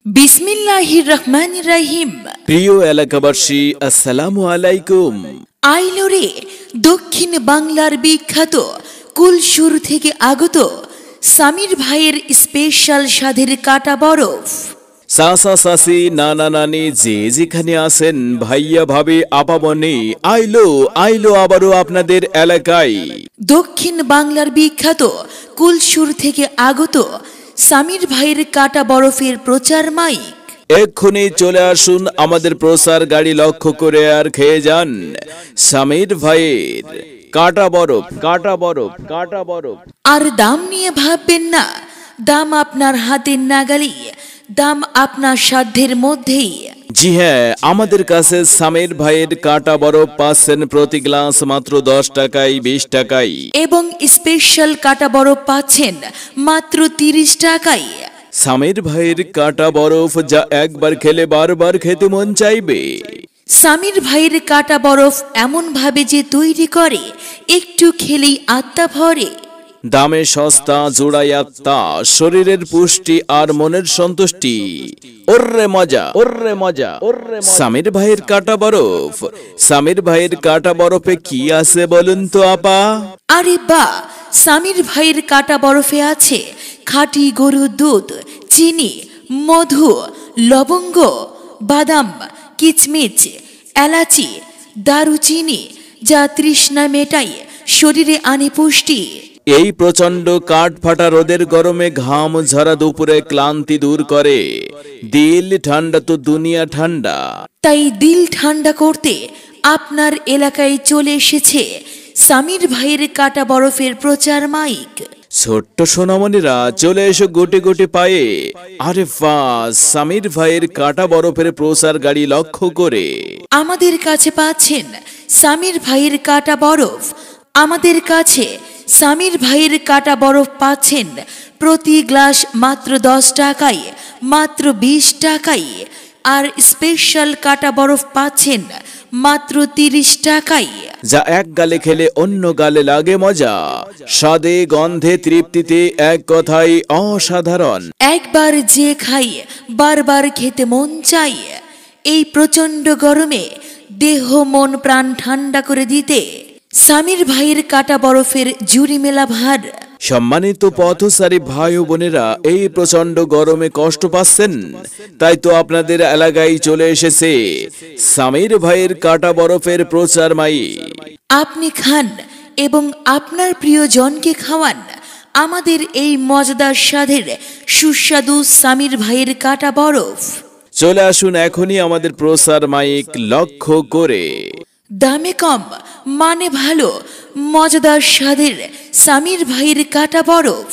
বিসমিল্লাহির রহমানির রহিম। প্রিয় এলাকাবাসী, আসসালামু আলাইকুম। আইলো রে দক্ষিণ বাংলার বিখ্যাত কুলসুর থেকে আগত সামির ভাইয়ের স্পেশাল স্বাদের কাটা বরফ। চাচা চাচি নানা নানি যে যেখানে আছেন, ভাইয়া ভাবি আপা বোনে, আইলো আইলো আবারও আপনাদের এলাকায়। দক্ষিণ বাংলার বিখ্যাত কুলসুর থেকে আগত সামির ভাইয়ের কাটা বরফের প্রচার মাইক। এক্ষুনি চলে আসুন আমাদের প্রচার গাড়ি লক্ষ্য করে আর খেয়ে যান সামির ভাইয়ের কাটা বরফ, কাটা বরফ, কাটা বরফ। আর দাম নিয়ে ভাববেন না, দাম আপনার হাতের নাগালে, দাম আপনার সাধ্যের মধ্যেই। জি হ্যাঁ, আমাদের কাছে সামির ভাইয়ের কাটা বরফ পাচ্ছেন প্রতি গ্লাস মাত্র 10 টাকায়, 20 টাকায়, এবং স্পেশাল কাটা বরফ পাচ্ছেন মাত্র 30 টাকায়। সামির ভাইয়ের কাটা বরফ যা একবার খেলে বারবার খেতে মন চাইবে। সামির ভাইয়ের কাটা বরফ এমন ভাবে যে তৈরি করে একটু খেলেই আত্মা ভরে। দামে সস্তা, জোড়ায় আত্মা, শরীরের পুষ্টি আর মনের সন্তুষ্টি। ওরে মজা, ওরে মজা, ওরে মজা। সামির ভাইয়ের কাটা বরফ। সামির ভাইয়ের কাটা বরফে কি আছে বলুন তো আপা? আরে বা, সামির ভাইয়ের কাটা বরফে আছে খাঁটি গরুর দুধ, চিনি, মধু, লবঙ্গ, বাদাম, কিচমিচ, এলাচি, দারুচিনি, যা তৃষ্ণা মেটায়, শরীরে আনে পুষ্টি। এই প্রচন্ড কাঠ ফাটা রোদের গরমে ঘাম ঝরা দুপুরে ক্লান্তি দূর করে। দিল ঠান্ডা তো দুনিয়া ঠান্ডা। তাই দিল ঠান্ডা করতে আপনার এলাকায় চলে এসেছে সামির ভাইয়ের কাটা বরফের প্রচার মাইক। ছোট্ট সোনামণিরা, চলে এসো গোটে গোটে পায়ে। আরে বাহ, সামির ভাইয়ের কাটা বরফের প্রচার গাড়ি লক্ষ্য করে। আমাদের কাছে পাচ্ছেন সামির ভাইয়ের কাটা বরফ। আমাদের কাছে সামির ভাইয়ের কাটা বরফ পাচ্ছেন প্রতি গ্লাস মাত্র 10 টাকায়, মাত্র 20 টাকায়। আর স্পেশাল কাটা বরফ পাচ্ছেন মাত্র 30 টাকায়। যা এক গালে খেলে অন্য গালে লাগে মজা। স্বাদে গন্ধে তৃপ্তিতে এক কথাই অসাধারণ। একবার যে খাই বারবার খেতে মন চাই। এই প্রচন্ড গরমে দেহ মন প্রাণ ঠান্ডা করে দিতে সামির ভাইয়ের কাটা বরফের জুড়ি মেলা ভার। সম্মানিত পথচারী ভাই ও বোনেরা, এই প্রচন্ড গরমে কষ্ট পাচ্ছেন, তাই তো আপনাদের এলাকায় চলে এসেছে সামির ভাইয়ের কাটা বরফের প্রচার মাইক। আপনি খান এবং আপনার প্রিয়জনকে খাওয়ান আমাদের এই মজাদার স্বাদের সুস্বাদু সামির ভাইয়ের কাটা বরফ। চলে আসুন এখনই আমাদের প্রচার মাইক লক্ষ্য করে। দামে কম, মানে ভালো, মজাদার স্বাদের সামির ভাইয়ের কাটা বরফ।